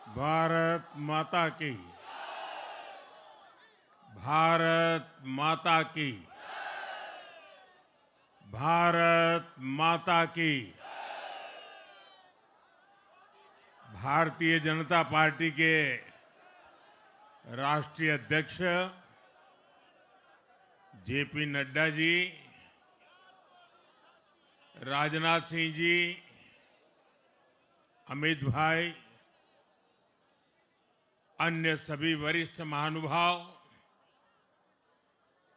भारत माता की। भारत माता की। भारत माता की। भारतीय जनता पार्टी के राष्ट्रीय अध्यक्ष जेपी नड्डा जी, राजनाथ सिंह जी, अमित भाई, अन्य सभी वरिष्ठ महानुभाव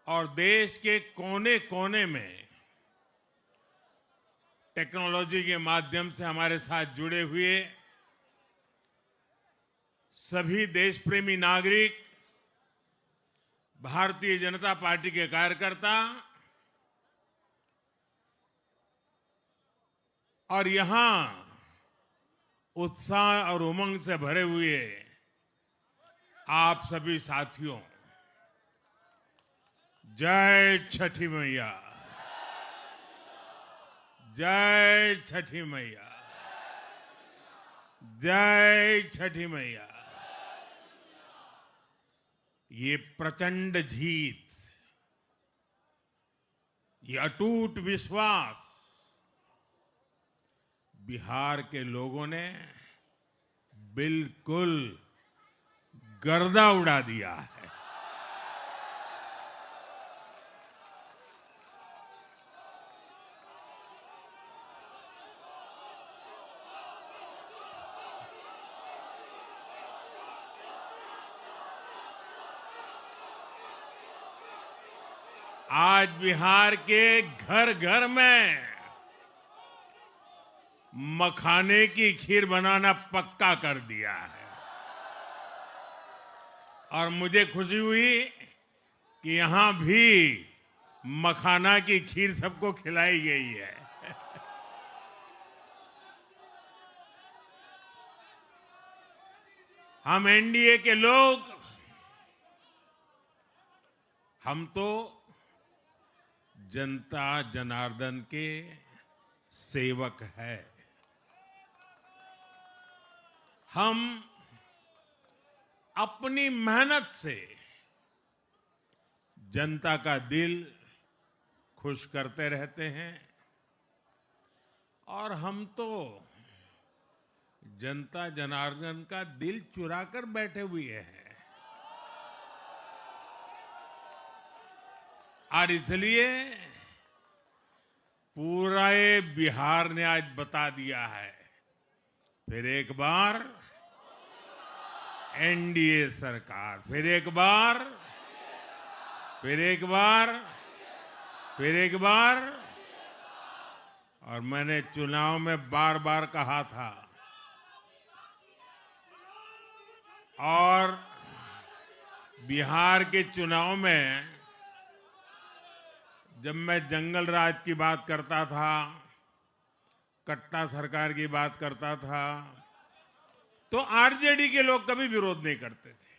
और देश के कोने कोने में टेक्नोलॉजी के माध्यम से हमारे साथ जुड़े हुए सभी देश प्रेमी नागरिक, भारतीय जनता पार्टी के कार्यकर्ता और यहां उत्साह और उमंग से भरे हुए आप सभी साथियों, जय छठी मैया। जय छठी मैया। जय छठी मैया। ये प्रचंड जीत, ये अटूट विश्वास बिहार के लोगों ने बिल्कुल गर्दा उड़ा दिया है। आज बिहार के घर घर में मखाने की खीर बनाना पक्का कर दिया है और मुझे खुशी हुई कि यहां भी मखाना की खीर सबको खिलाई गई है। हम एनडीए के लोग, हम तो जनता जनार्दन के सेवक है। हम अपनी मेहनत से जनता का दिल खुश करते रहते हैं और हम तो जनता जनार्दन का दिल चुरा कर बैठे हुए हैं। और इसलिए पूरा ये बिहार ने आज बता दिया है, फिर एक बार एनडीए सरकार, फिर एक बार, फिर एक बार, फिर एक बार। और मैंने चुनाव में बार बार कहा था और बिहार के चुनाव में जब मैं जंगल राज की बात करता था, कट्टा सरकार की बात करता था, तो आरजेडी के लोग कभी विरोध नहीं करते थे,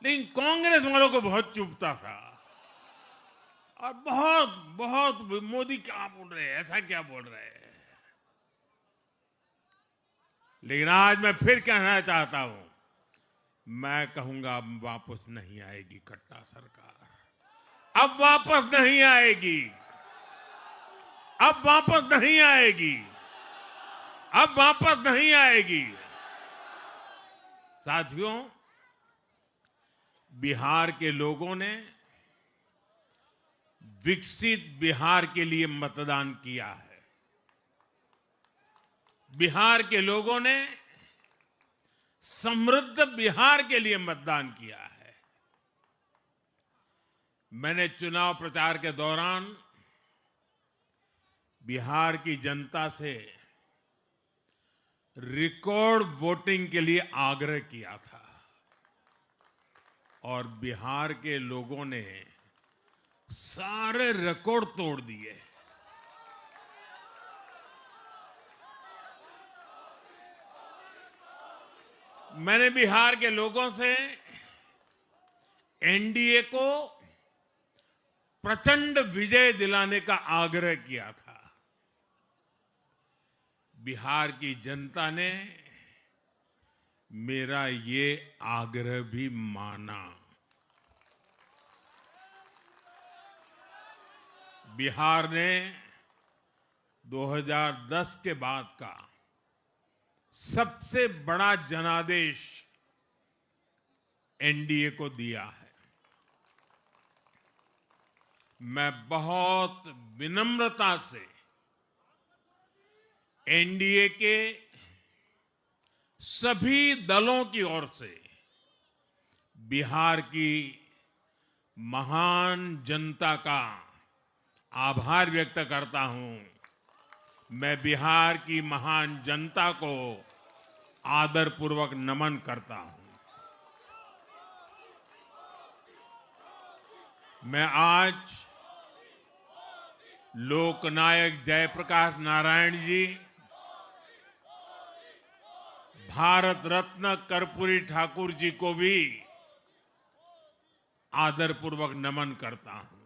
लेकिन कांग्रेस वालों को बहुत चुभता था और बहुत बहुत मोदी क्या बोल रहे हैं, ऐसा क्या बोल रहे हैं। लेकिन आज मैं फिर कहना चाहता हूं, मैं कहूंगा अब वापस नहीं आएगी कट्टा सरकार, अब वापस नहीं आएगी, अब वापस नहीं आएगी, अब वापस नहीं आएगी। साथियों, बिहार के लोगों ने विकसित बिहार के लिए मतदान किया है। बिहार के लोगों ने समृद्ध बिहार के लिए मतदान किया है। मैंने चुनाव प्रचार के दौरान बिहार की जनता से रिकॉर्ड वोटिंग के लिए आग्रह किया था और बिहार के लोगों ने सारे रिकॉर्ड तोड़ दिए। मैंने बिहार के लोगों से एनडीए को प्रचंड विजय दिलाने का आग्रह किया था। बिहार की जनता ने मेरा ये आग्रह भी माना। बिहार ने 2010 के बाद का सबसे बड़ा जनादेश एनडीए को दिया है। मैं बहुत विनम्रता से एनडीए के सभी दलों की ओर से बिहार की महान जनता का आभार व्यक्त करता हूं। मैं बिहार की महान जनता को आदरपूर्वक नमन करता हूं। मैं आज लोकनायक जयप्रकाश नारायण जी, भारत रत्न कर्पूरी ठाकुर जी को भी आदरपूर्वक नमन करता हूं।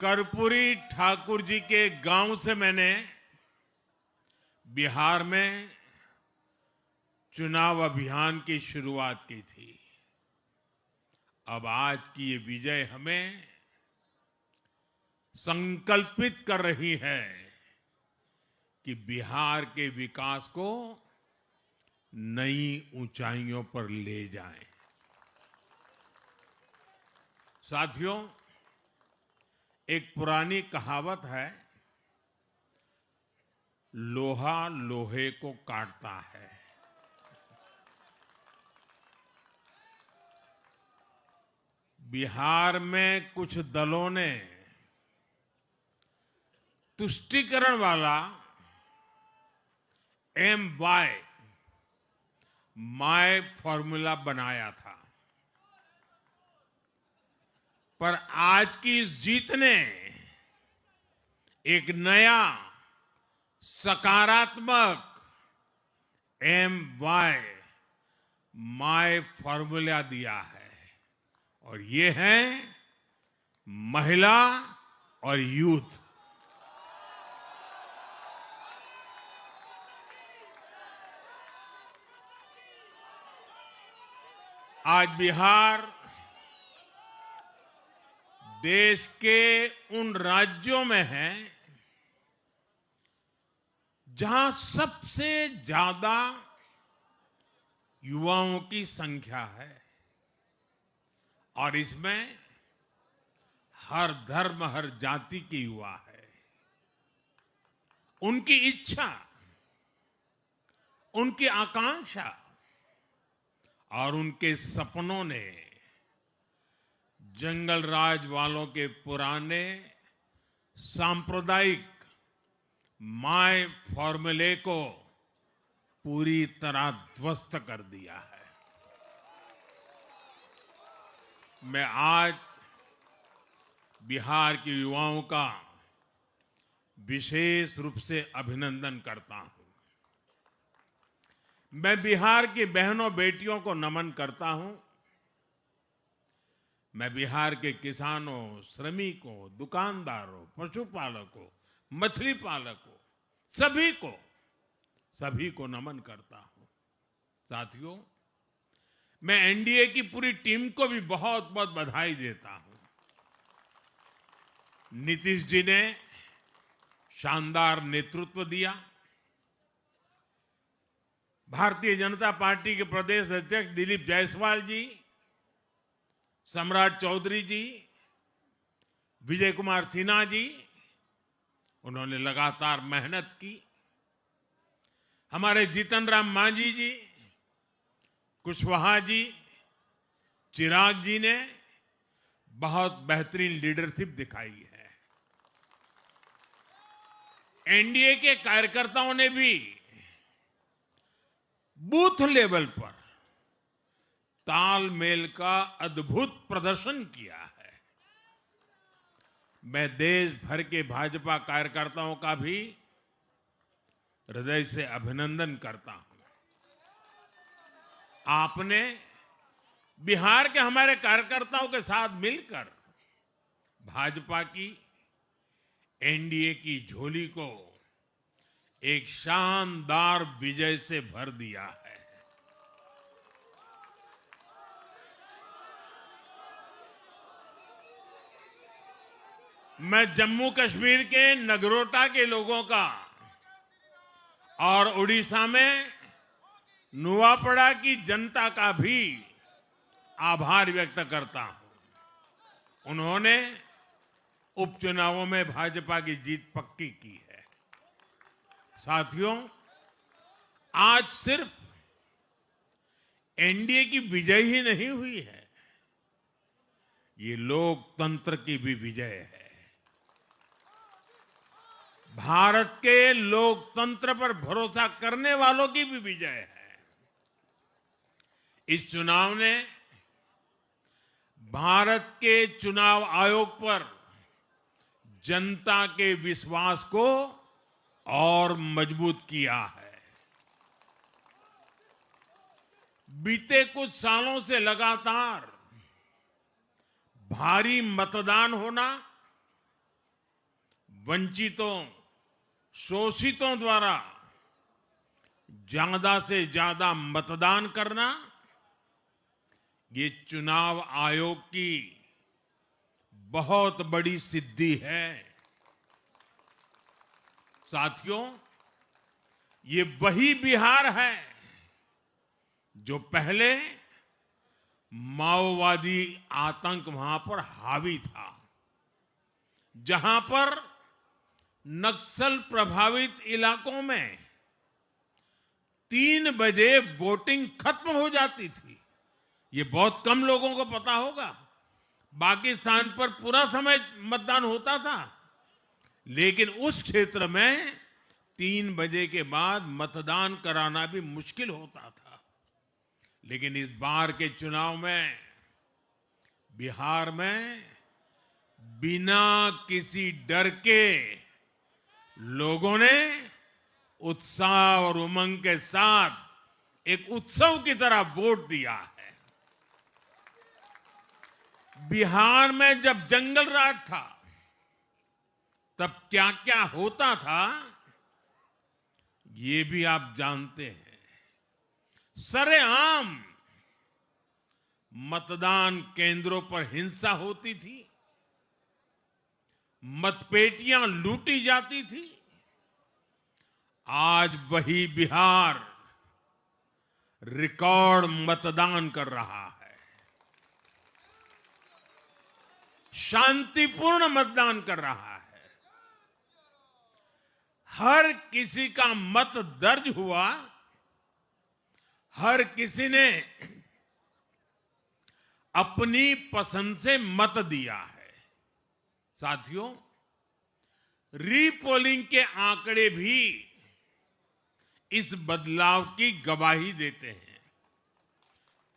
कर्पूरी ठाकुर जी के गांव से मैंने बिहार में चुनाव अभियान की शुरुआत की थी। अब आज की ये विजय हमें संकल्पित कर रही है कि बिहार के विकास को नई ऊंचाइयों पर ले जाएं। साथियों, एक पुरानी कहावत है, लोहा लोहे को काटता है। बिहार में कुछ दलों ने तुष्टीकरण वाला माय फॉर्मूला बनाया था, पर आज की इस जीत ने एक नया सकारात्मक माय फॉर्मूला दिया है, और ये है महिला और यूथ। आज बिहार देश के उन राज्यों में है जहां सबसे ज्यादा युवाओं की संख्या है, और इसमें हर धर्म हर जाति के युवा है। उनकी इच्छा, उनकी आकांक्षा और उनके सपनों ने जंगल राज वालों के पुराने सांप्रदायिक माय फॉर्मूले को पूरी तरह ध्वस्त कर दिया है। मैं आज बिहार के युवाओं का विशेष रूप से अभिनंदन करता हूं। मैं बिहार की बहनों बेटियों को नमन करता हूं। मैं बिहार के किसानों, श्रमिकों, दुकानदारों, पशुपालकों, मछली पालकों, सभी को नमन करता हूं। साथियों, मैं एनडीए की पूरी टीम को भी बहुत बहुत बधाई देता हूं। नीतीश जी ने शानदार नेतृत्व दिया। भारतीय जनता पार्टी के प्रदेश अध्यक्ष दिलीप जायसवाल जी, सम्राट चौधरी जी, विजय कुमार सिन्हा जी, उन्होंने लगातार मेहनत की। हमारे जीतन राम मांझी जी, कुशवाहा जी, चिराग जी ने बहुत बेहतरीन लीडरशिप दिखाई है। एनडीए के कार्यकर्ताओं ने भी बूथ लेवल पर तालमेल का अद्भुत प्रदर्शन किया है। मैं देश भर के भाजपा कार्यकर्ताओं का भी हृदय से अभिनंदन करता हूं। आपने बिहार के हमारे कार्यकर्ताओं के साथ मिलकर भाजपा की एनडीए की झोली को एक शानदार विजय से भर दिया है। मैं जम्मू कश्मीर के नगरोटा के लोगों का और उड़ीसा में नुआपड़ा की जनता का भी आभार व्यक्त करता हूं। उन्होंने उपचुनावों में भाजपा की जीत पक्की की है। साथियों, आज सिर्फ एनडीए की विजय ही नहीं हुई है, ये लोकतंत्र की भी विजय है। भारत के लोकतंत्र पर भरोसा करने वालों की भी विजय है। इस चुनाव ने भारत के चुनाव आयोग पर जनता के विश्वास को और मजबूत किया है। बीते कुछ सालों से लगातार भारी मतदान होना, वंचितों, शोषितों द्वारा ज्यादा से ज्यादा मतदान करना, ये चुनाव आयोग की बहुत बड़ी सिद्धि है। साथियों, ये वही बिहार है जो पहले माओवादी आतंक वहां पर हावी था, जहां पर नक्सल प्रभावित इलाकों में 3 बजे वोटिंग खत्म हो जाती थी। ये बहुत कम लोगों को पता होगा। बाकी स्थान पर पूरा समय मतदान होता था, लेकिन उस क्षेत्र में 3 बजे के बाद मतदान कराना भी मुश्किल होता था। लेकिन इस बार के चुनाव में बिहार में बिना किसी डर के लोगों ने उत्साह और उमंग के साथ एक उत्सव की तरह वोट दिया है। बिहार में जब जंगल राज था, तब क्या क्या होता था, ये भी आप जानते हैं। सरेआम मतदान केंद्रों पर हिंसा होती थी, मतपेटियां लूटी जाती थी। आज वही बिहार रिकॉर्ड मतदान कर रहा है, शांतिपूर्ण मतदान कर रहा है। हर किसी का मत दर्ज हुआ, हर किसी ने अपनी पसंद से मत दिया है। साथियों, रीपोलिंग के आंकड़े भी इस बदलाव की गवाही देते हैं।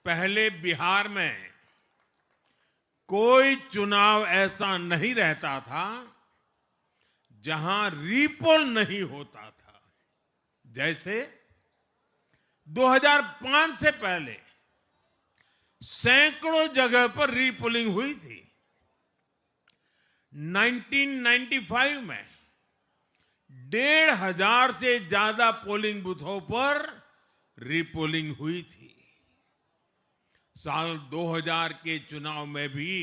पहले बिहार में कोई चुनाव ऐसा नहीं रहता था जहां रीपोल नहीं होता था। जैसे 2005 से पहले सैकड़ों जगह पर रीपोलिंग हुई थी। 1995 में 1,500 से ज्यादा पोलिंग बूथों पर रीपोलिंग हुई थी। साल 2000 के चुनाव में भी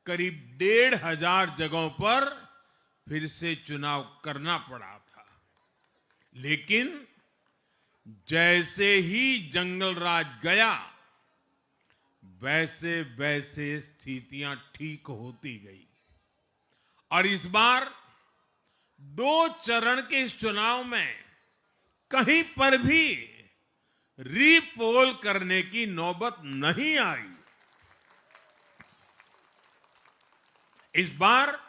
करीब 1,500 जगहों पर फिर से चुनाव करना पड़ा था। लेकिन जैसे ही जंगल राज गया, वैसे वैसे स्थितियां ठीक होती गई और इस बार 2 चरण के इस चुनाव में कहीं पर भी रीपोल करने की नौबत नहीं आई। इस बार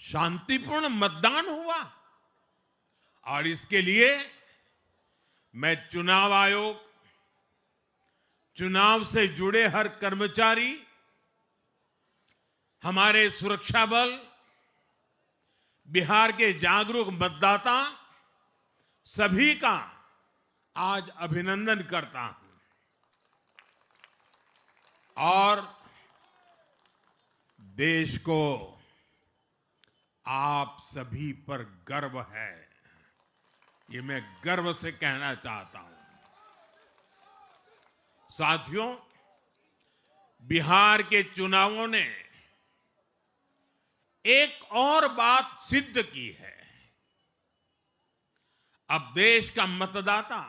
शांतिपूर्ण मतदान हुआ और इसके लिए मैं चुनाव आयोग, चुनाव से जुड़े हर कर्मचारी, हमारे सुरक्षा बल, बिहार के जागरूक मतदाता, सभी का आज अभिनंदन करता हूं और देश को आप सभी पर गर्व है। ये मैं गर्व से कहना चाहता हूं। साथियों, बिहार के चुनावों ने एक और बात सिद्ध की है। अब देश का मतदाता,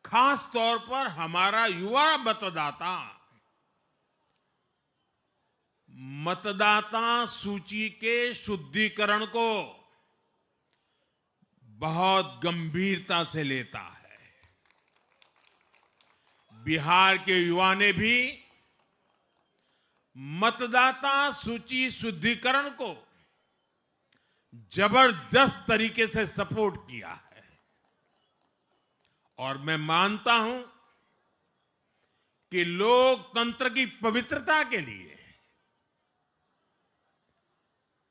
खास तौर पर हमारा युवा मतदाता, मतदाता सूची के शुद्धिकरण को बहुत गंभीरता से लेता है। बिहार के युवा ने भी मतदाता सूची शुद्धिकरण को जबरदस्त तरीके से सपोर्ट किया है और मैं मानता हूं कि लोकतंत्र की पवित्रता के लिए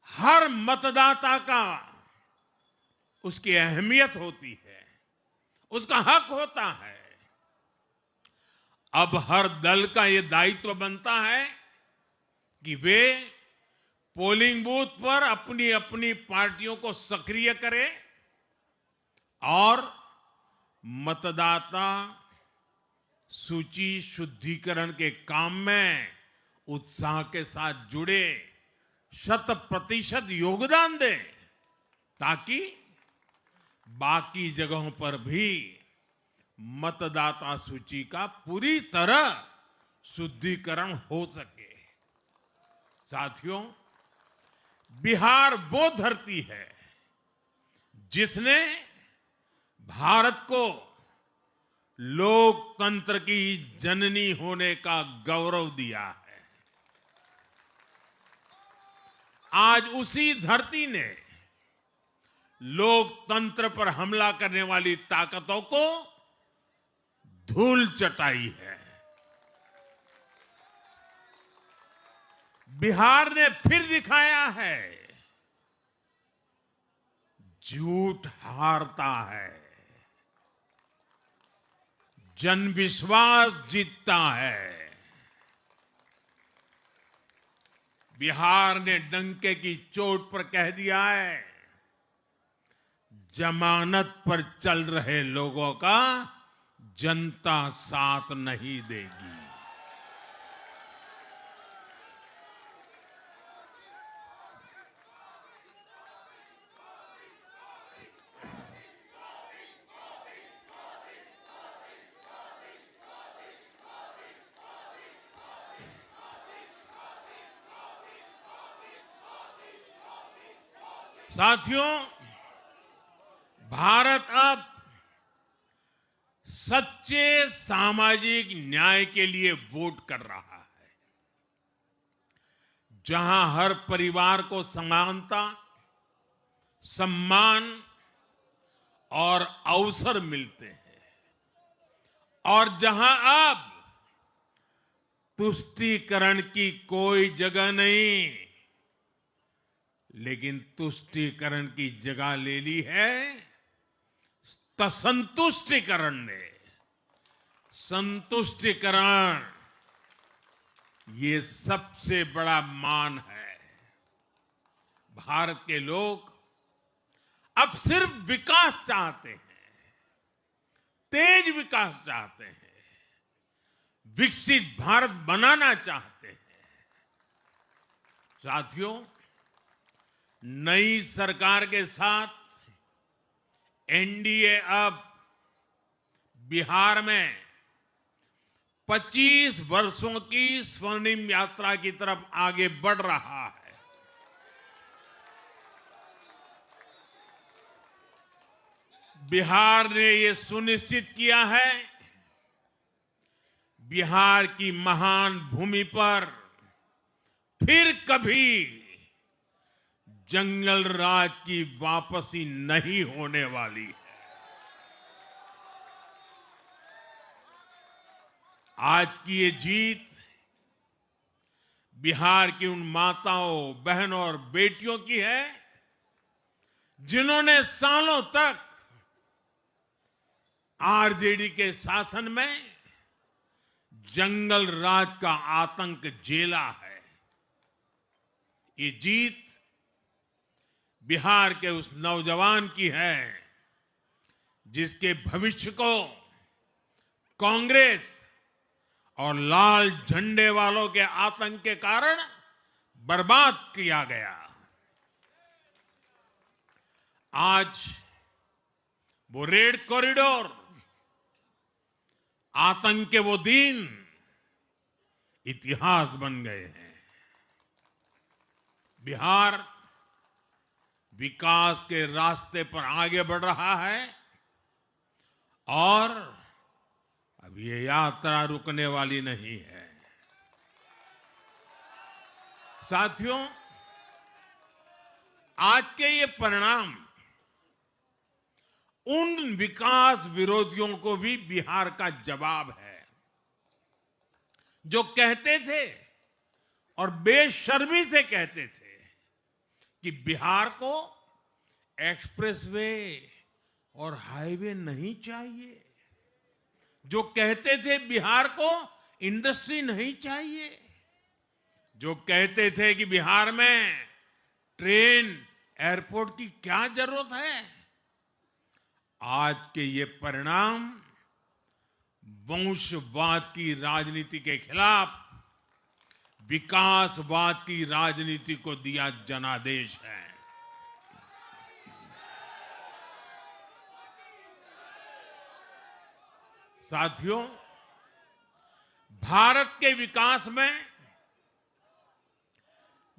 हर मतदाता का उसकी अहमियत होती है, उसका हक होता है। अब हर दल का यह दायित्व बनता है कि वे पोलिंग बूथ पर अपनी अपनी पार्टियों को सक्रिय करें और मतदाता सूची शुद्धिकरण के काम में उत्साह के साथ जुड़े, 100% योगदान दें, ताकि बाकी जगहों पर भी मतदाता सूची का पूरी तरह शुद्धिकरण हो सके। साथियों, बिहार वो धरती है जिसने भारत को लोकतंत्र की जननी होने का गौरव दिया है। आज उसी धरती ने लोकतंत्र पर हमला करने वाली ताकतों को धूल चटाई है। बिहार ने फिर दिखाया है, झूठ हारता है, जनविश्वास जीतता है। बिहार ने डंके की चोट पर कह दिया है, जमानत पर चल रहे लोगों का जनता साथ नहीं देगी। साथियों, भारत अब सच्चे सामाजिक न्याय के लिए वोट कर रहा है, जहां हर परिवार को समानता, सम्मान और अवसर मिलते हैं और जहां अब तुष्टीकरण की कोई जगह नहीं, लेकिन तुष्टीकरण की जगह ले ली है संतुष्टीकरण ने। संतुष्टीकरण ये सबसे बड़ा मान है। भारत के लोग अब सिर्फ विकास चाहते हैं, तेज विकास चाहते हैं, विकसित भारत बनाना चाहते हैं। साथियों, नई सरकार के साथ एनडीए अब बिहार में 25 वर्षों की स्वर्णिम यात्रा की तरफ आगे बढ़ रहा है। बिहार ने ये सुनिश्चित किया है, बिहार की महान भूमि पर फिर कभी जंगल राज की वापसी नहीं होने वाली है। आज की ये जीत बिहार की उन माताओं, बहनों और बेटियों की है जिन्होंने सालों तक आरजेडी के शासन में जंगल राज का आतंक झेला है। ये जीत बिहार के उस नौजवान की है जिसके भविष्य को कांग्रेस और लाल झंडे वालों के आतंक के कारण बर्बाद किया गया। आज वो रेड कॉरिडोर, आतंक के वो दिन इतिहास बन गए हैं। बिहार विकास के रास्ते पर आगे बढ़ रहा है और अब ये यात्रा रुकने वाली नहीं है। साथियों, आज के ये परिणाम उन विकास विरोधियों को भी बिहार का जवाब है जो कहते थे और बेशर्मी से कहते थे कि बिहार को एक्सप्रेसवे और हाईवे नहीं चाहिए, जो कहते थे बिहार को इंडस्ट्री नहीं चाहिए, जो कहते थे कि बिहार में ट्रेन एयरपोर्ट की क्या जरूरत है। आज के ये परिणाम वंशवाद की राजनीति के खिलाफ विकासवाद की राजनीति को दिया जनादेश है। साथियों, भारत के विकास में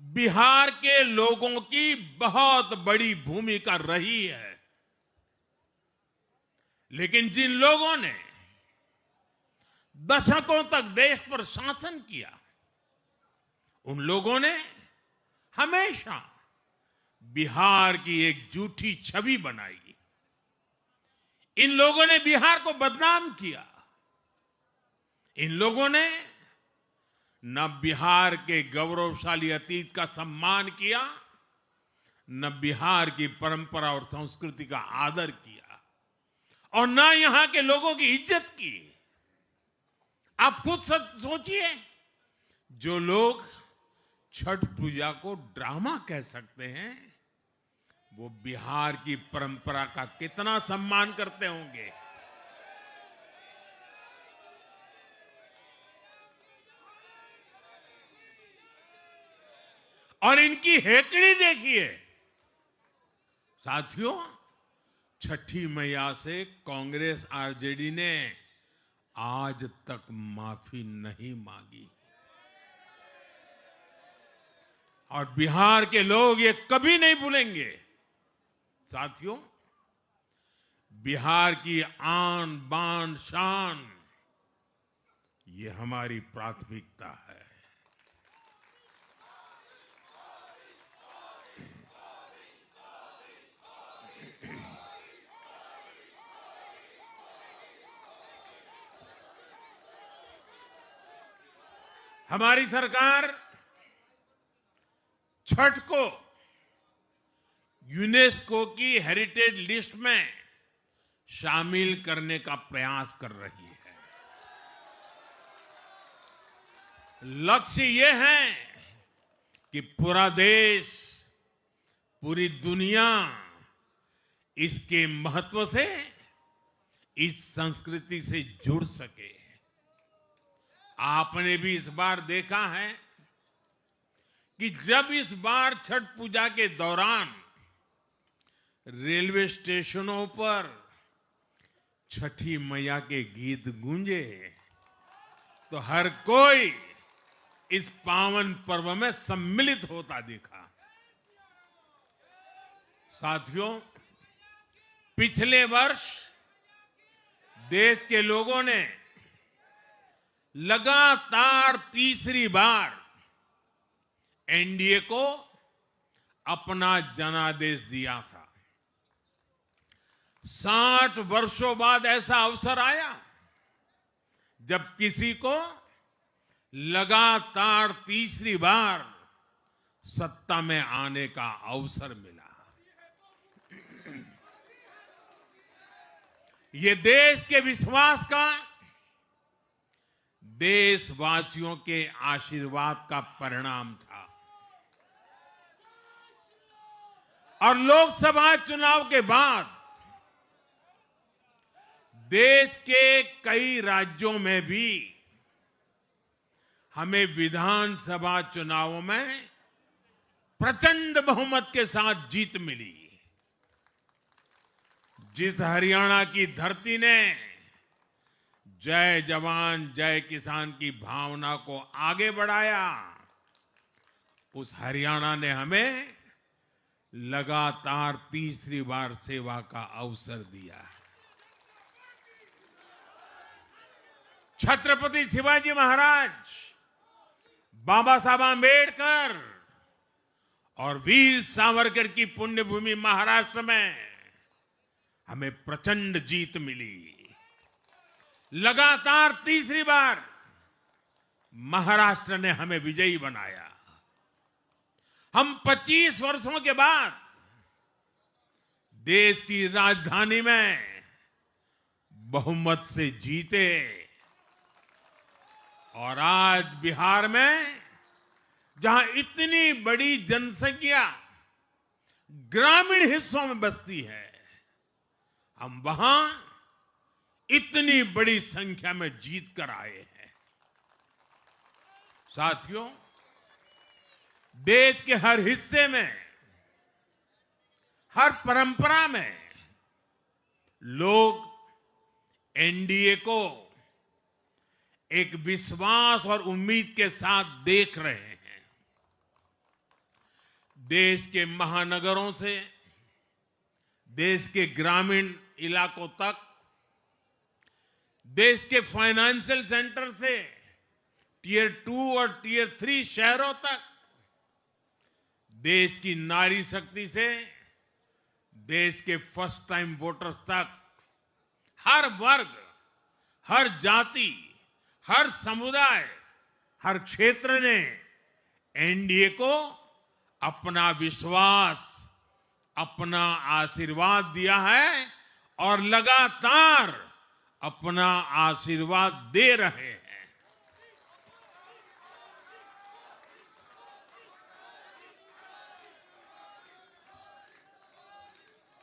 बिहार के लोगों की बहुत बड़ी भूमिका रही है, लेकिन जिन लोगों ने दशकों तक देश पर शासन किया, उन लोगों ने हमेशा बिहार की एक झूठी छवि बनाई। इन लोगों ने बिहार को बदनाम किया। इन लोगों ने न बिहार के गौरवशाली अतीत का सम्मान किया, न बिहार की परंपरा और संस्कृति का आदर किया, और न यहां के लोगों की इज्जत की। आप खुद सोचिए, जो लोग छठ पूजा को ड्रामा कह सकते हैं, वो बिहार की परंपरा का कितना सम्मान करते होंगे। और इनकी हेकड़ी देखिए। साथियों, छठी मैया से कांग्रेस आरजेडी ने आज तक माफी नहीं मांगी, और बिहार के लोग ये कभी नहीं भूलेंगे। साथियों, बिहार की आन बान शान, ये हमारी प्राथमिकता है। हमारी सरकार छठ को यूनेस्को की हेरिटेज लिस्ट में शामिल करने का प्रयास कर रही है। लक्ष्य ये है कि पूरा देश, पूरी दुनिया इसके महत्व से, इस संस्कृति से जुड़ सके। आपने भी इस बार देखा है कि जब इस बार छठ पूजा के दौरान रेलवे स्टेशनों पर छठी मैया के गीत गूंजे, तो हर कोई इस पावन पर्व में सम्मिलित होता दिखा। साथियों, पिछले वर्ष देश के लोगों ने लगातार तीसरी बार एनडीए को अपना जनादेश दिया था। 60 वर्षों बाद ऐसा अवसर आया जब किसी को लगातार तीसरी बार सत्ता में आने का अवसर मिला। ये देश के विश्वास का, देशवासियों के आशीर्वाद का परिणाम था। और लोकसभा चुनाव के बाद देश के कई राज्यों में भी हमें विधानसभा चुनावों में प्रचंड बहुमत के साथ जीत मिली। जिस हरियाणा की धरती ने जय जवान जय किसान की भावना को आगे बढ़ाया, उस हरियाणा ने हमें लगातार तीसरी बार सेवा का अवसर दिया। छत्रपति शिवाजी महाराज, बाबा साहब आंबेडकर और वीर सावरकर की पुण्यभूमि महाराष्ट्र में हमें प्रचंड जीत मिली। लगातार तीसरी बार महाराष्ट्र ने हमें विजयी बनाया। हम 25 वर्षों के बाद देश की राजधानी में बहुमत से जीते और आज बिहार में जहां इतनी बड़ी जनसंख्या ग्रामीण हिस्सों में बसती है, हम वहां इतनी बड़ी संख्या में जीत कर आए हैं। साथियों, देश के हर हिस्से में, हर परंपरा में लोग एनडीए को एक विश्वास और उम्मीद के साथ देख रहे हैं। देश के महानगरों से देश के ग्रामीण इलाकों तक, देश के फाइनेंशियल सेंटर से टियर 2 और टियर 3 शहरों तक, देश की नारी शक्ति से देश के फर्स्ट टाइम वोटर्स तक, हर वर्ग, हर जाति, हर समुदाय, हर क्षेत्र ने एनडीए को अपना विश्वास, अपना आशीर्वाद दिया है और लगातार अपना आशीर्वाद दे रहे हैं।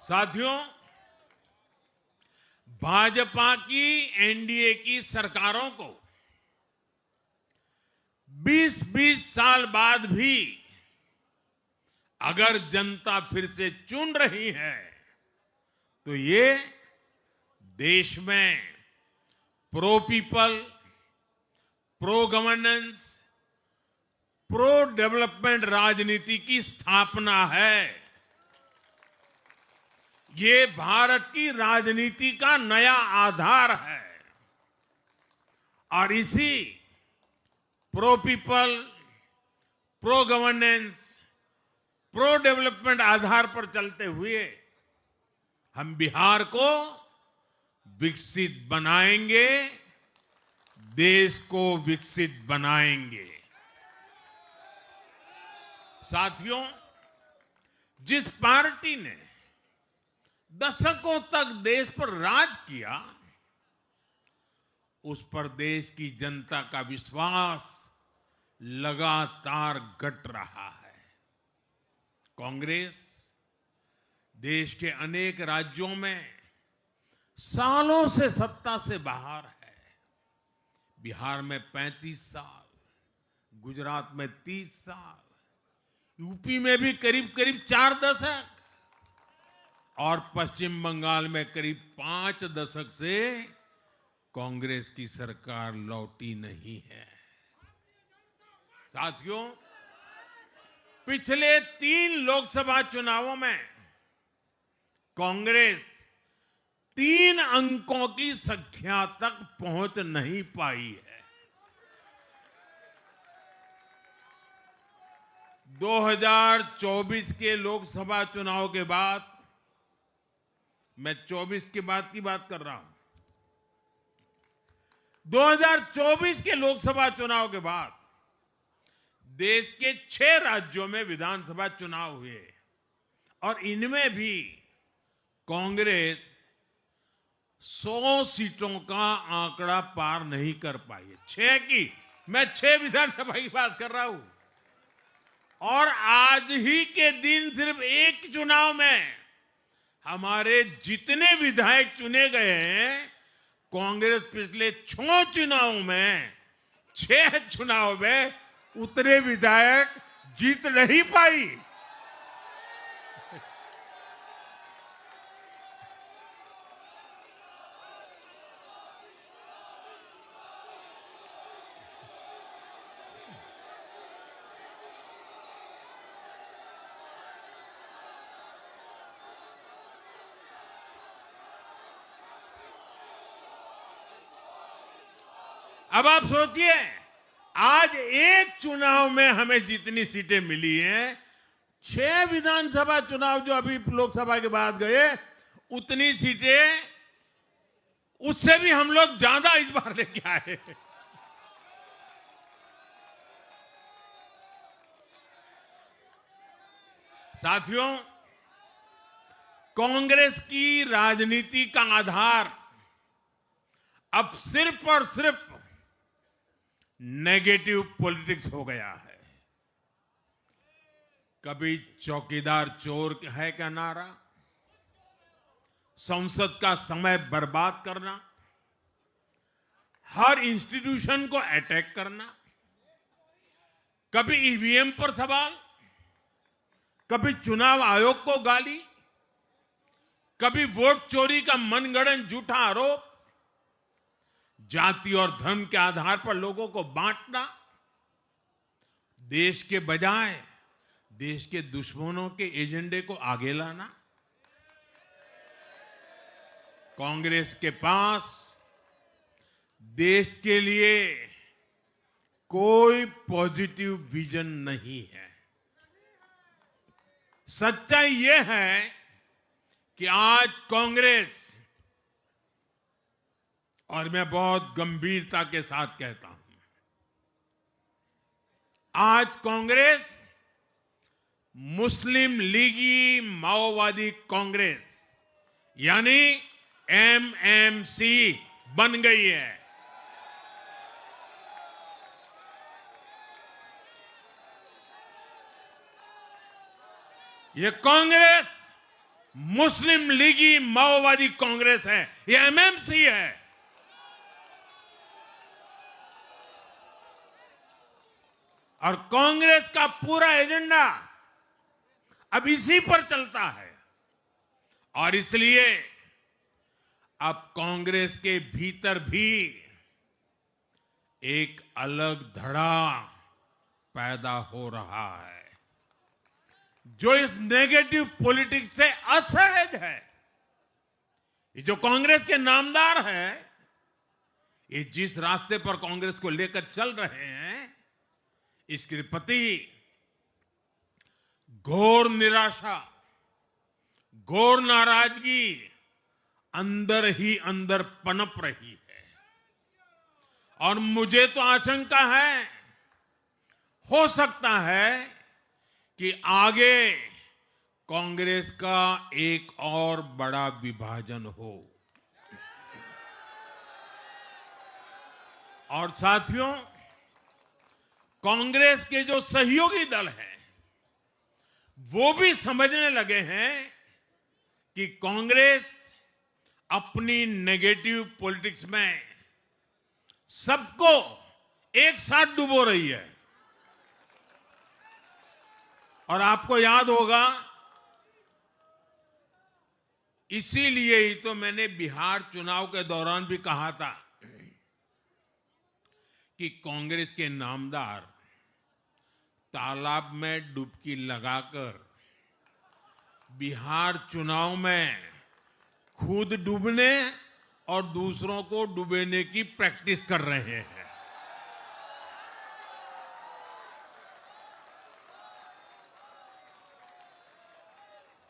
साथियों, भाजपा की एनडीए की सरकारों को 20-20 साल बाद भी अगर जनता फिर से चुन रही है तो ये देश में pro people, pro governance, pro development राजनीति की स्थापना है। ये भारत की राजनीति का नया आधार है और इसी pro people, pro governance, pro development आधार पर चलते हुए हम बिहार को विकसित बनाएंगे, देश को विकसित बनाएंगे। साथियों, जिस पार्टी ने दशकों तक देश पर राज किया, उस पर देश की जनता का विश्वास लगातार घट रहा है। कांग्रेस देश के अनेक राज्यों में सालों से सत्ता से बाहर है। बिहार में 35 साल, गुजरात में 30 साल, यूपी में भी करीब करीब 4 दशक और पश्चिम बंगाल में करीब 5 दशक से कांग्रेस की सरकार लौटी नहीं है। साथियों, पिछले 3 लोकसभा चुनावों में कांग्रेस 3 अंकों की संख्या तक पहुंच नहीं पाई है। 2024 के लोकसभा चुनाव के बाद, मैं 24 के बाद की बात कर रहा हूं, 2024 के लोकसभा चुनाव के बाद देश के 6 राज्यों में विधानसभा चुनाव हुए और इनमें भी कांग्रेस 100 सीटों का आंकड़ा पार नहीं कर पाई है। 6 की, मैं 6 विधानसभा की बात कर रहा हूं। और आज ही के दिन सिर्फ एक चुनाव में हमारे जितने विधायक चुने गए हैं, कांग्रेस पिछले 6 चुनाव में 6 चुनाव में उतने विधायक जीत नहीं पाई। अब आप सोचिए, आज एक चुनाव में हमें जितनी सीटें मिली हैं, 6 विधानसभा चुनाव जो अभी लोकसभा के बाद गए, उतनी सीटें उससे भी हम लोग ज्यादा इस बार लेके आए। साथियों, कांग्रेस की राजनीति का आधार अब सिर्फ और सिर्फ नेगेटिव पॉलिटिक्स हो गया है। कभी चौकीदार चोर है का नारा, संसद का समय बर्बाद करना, हर इंस्टीट्यूशन को अटैक करना, कभी ईवीएम पर सवाल, कभी चुनाव आयोग को गाली, कभी वोट चोरी का मनगढ़ंत झूठा आरोप, जाति और धर्म के आधार पर लोगों को बांटना, देश के बजाय देश के दुश्मनों के एजेंडे को आगे लाना। कांग्रेस के पास देश के लिए कोई पॉजिटिव विजन नहीं है। सच्चाई यह है कि आज कांग्रेस, और मैं बहुत गंभीरता के साथ कहता हूं, आज कांग्रेस मुस्लिम लीगी माओवादी कांग्रेस यानी एमएमसी बन गई है। ये कांग्रेस मुस्लिम लीगी माओवादी कांग्रेस है, ये एमएमसी है। और कांग्रेस का पूरा एजेंडा अब इसी पर चलता है। और इसलिए अब कांग्रेस के भीतर भी एक अलग धड़ा पैदा हो रहा है, जो इस नेगेटिव पॉलिटिक्स से असहज है। ये जो कांग्रेस के नामदार हैं, ये जिस रास्ते पर कांग्रेस को लेकर चल रहे हैं, इसके प्रति घोर निराशा, घोर नाराजगी अंदर ही अंदर पनप रही है। और मुझे तो आशंका है, हो सकता है कि आगे कांग्रेस का एक और बड़ा विभाजन हो। और साथियों, कांग्रेस के जो सहयोगी दल हैं, वो भी समझने लगे हैं कि कांग्रेस अपनी नेगेटिव पॉलिटिक्स में सबको एक साथ डुबो रही है। और आपको याद होगा, इसीलिए ही तो मैंने बिहार चुनाव के दौरान भी कहा था कि कांग्रेस के नामदार तालाब में डुबकी लगाकर बिहार चुनाव में खुद डूबने और दूसरों को डुबेने की प्रैक्टिस कर रहे हैं।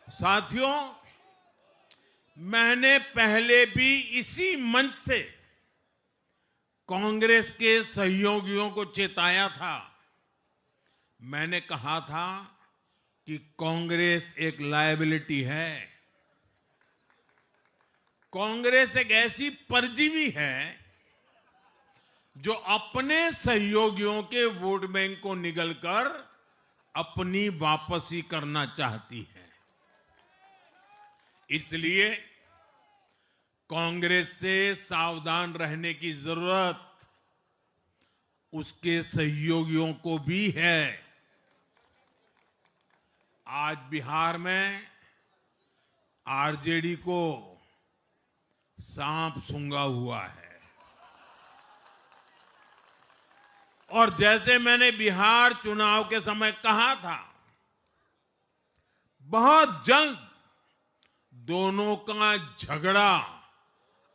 साथियों, मैंने पहले भी इसी मंच से कांग्रेस के सहयोगियों को चेताया था। मैंने कहा था कि कांग्रेस एक लायबिलिटी है, कांग्रेस एक ऐसी परजीवी है जो अपने सहयोगियों के वोट बैंक को निगलकर अपनी वापसी करना चाहती है। इसलिए कांग्रेस से सावधान रहने की जरूरत उसके सहयोगियों को भी है। आज बिहार में आरजेडी को सांप सूंघा हुआ है और जैसे मैंने बिहार चुनाव के समय कहा था, बहुत जल्द दोनों का झगड़ा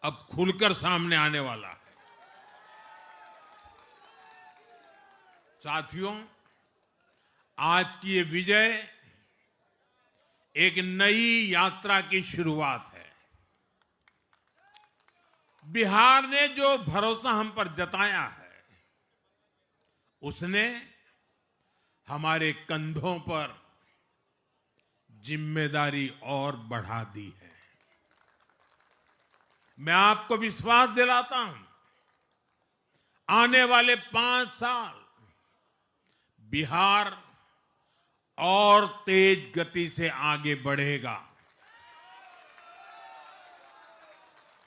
अब खुलकर सामने आने वाला है। साथियों, आज की ये विजय एक नई यात्रा की शुरुआत है। बिहार ने जो भरोसा हम पर जताया है, उसने हमारे कंधों पर जिम्मेदारी और बढ़ा दी है। मैं आपको विश्वास दिलाता हूं, आने वाले 5 साल बिहार और तेज गति से आगे बढ़ेगा।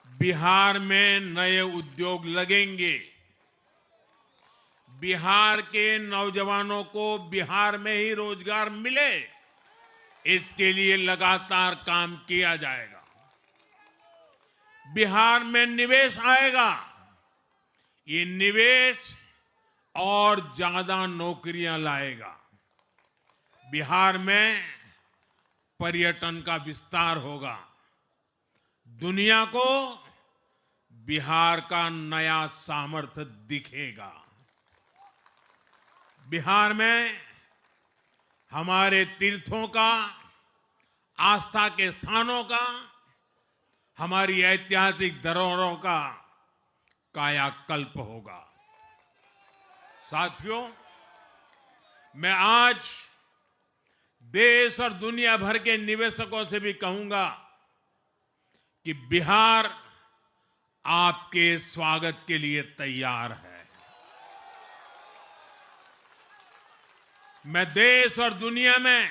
बिहार में नए उद्योग लगेंगे। बिहार के नौजवानों को बिहार में ही रोजगार मिले, इसके लिए लगातार काम किया जाएगा। बिहार में निवेश आएगा। ये निवेश और ज्यादा नौकरियां लाएगा। बिहार में पर्यटन का विस्तार होगा। दुनिया को बिहार का नया सामर्थ्य दिखेगा। बिहार में हमारे तीर्थों का, आस्था के स्थानों का, हमारी ऐतिहासिक धरोहरों का कायाकल्प होगा। साथियों, मैं आज देश और दुनिया भर के निवेशकों से भी कहूंगा कि बिहार आपके स्वागत के लिए तैयार है। मैं देश और दुनिया में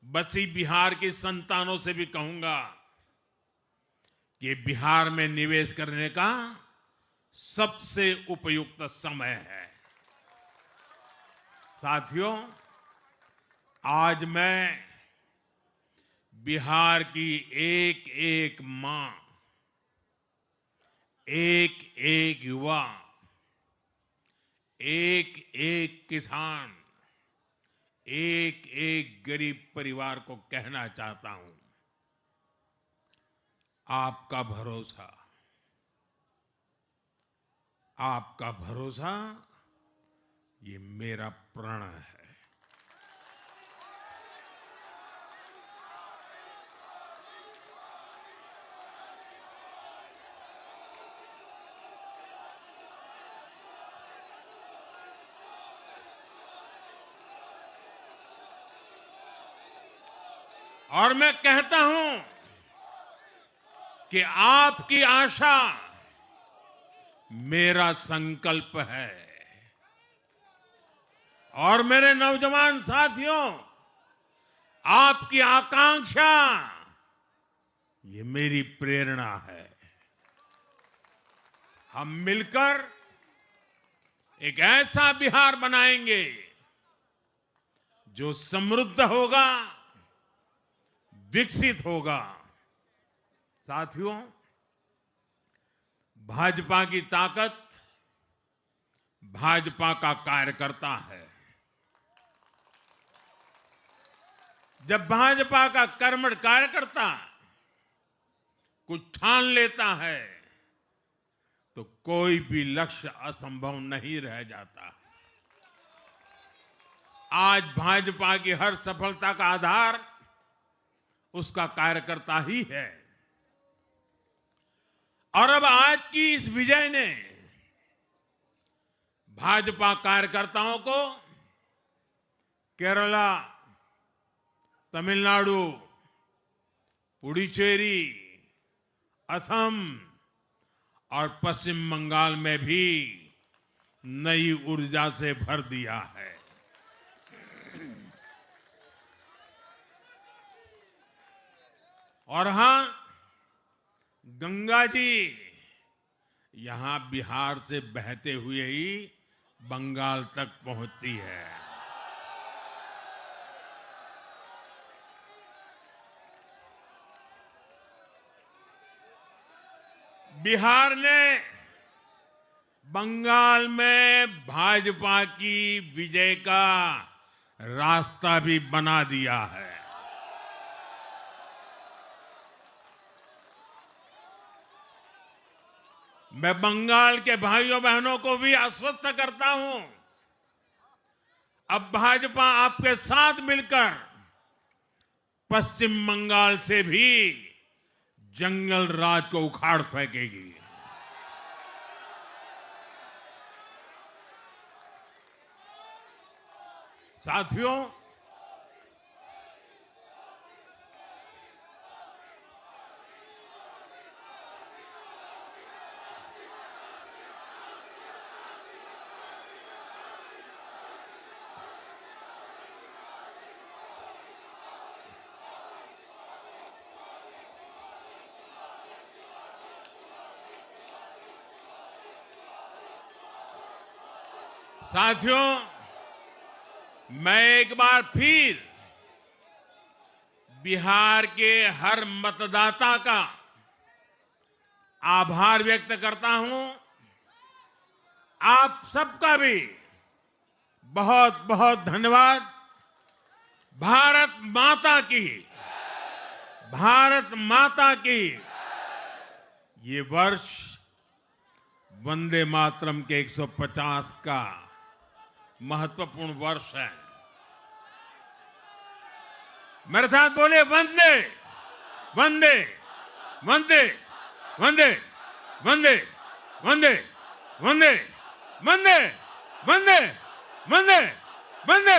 बसी बिहार की संतानों से भी कहूंगा कि बिहार में निवेश करने का सबसे उपयुक्त समय है। साथियों, आज मैं बिहार की एक एक मां, एक एक युवा, एक एक किसान, एक एक गरीब परिवार को कहना चाहता हूं, आपका भरोसा, आपका भरोसा ये मेरा प्रण है। और मैं कहता हूं कि आपकी आशा मेरा संकल्प है। और मेरे नौजवान साथियों, आपकी आकांक्षा ये मेरी प्रेरणा है। हम मिलकर एक ऐसा बिहार बनाएंगे जो समृद्ध होगा, विकसित होगा। साथियों, भाजपा की ताकत भाजपा का कार्यकर्ता है। जब भाजपा का कर्मठ कार्यकर्ता कुछ ठान लेता है तो कोई भी लक्ष्य असंभव नहीं रह जाता। आज भाजपा की हर सफलता का आधार उसका कार्यकर्ता ही है। और अब आज की इस विजय ने भाजपा कार्यकर्ताओं को केरला, तमिलनाडु, पुडुचेरी, असम और पश्चिम बंगाल में भी नई ऊर्जा से भर दिया है। और हां, गंगा जी यहां बिहार से बहते हुए ही बंगाल तक पहुंचती है। बिहार ने बंगाल में भाजपा की विजय का रास्ता भी बना दिया है। मैं बंगाल के भाइयों बहनों को भी आश्वस्त करता हूं, अब भाजपा आपके साथ मिलकर पश्चिम बंगाल से भी जंगल राज को उखाड़ फेंकेगी। साथियों, मैं एक बार फिर बिहार के हर मतदाता का आभार व्यक्त करता हूं। आप सबका भी बहुत बहुत धन्यवाद। भारत माता की ये वर्ष वंदे मातरम के 150 का महत्वपूर्ण वर्ष है। मेरे साथ बोले, वंदे वंदे वंदे वंदे वंदे वंदे वंदे वंदे वंदे वंदे वंदे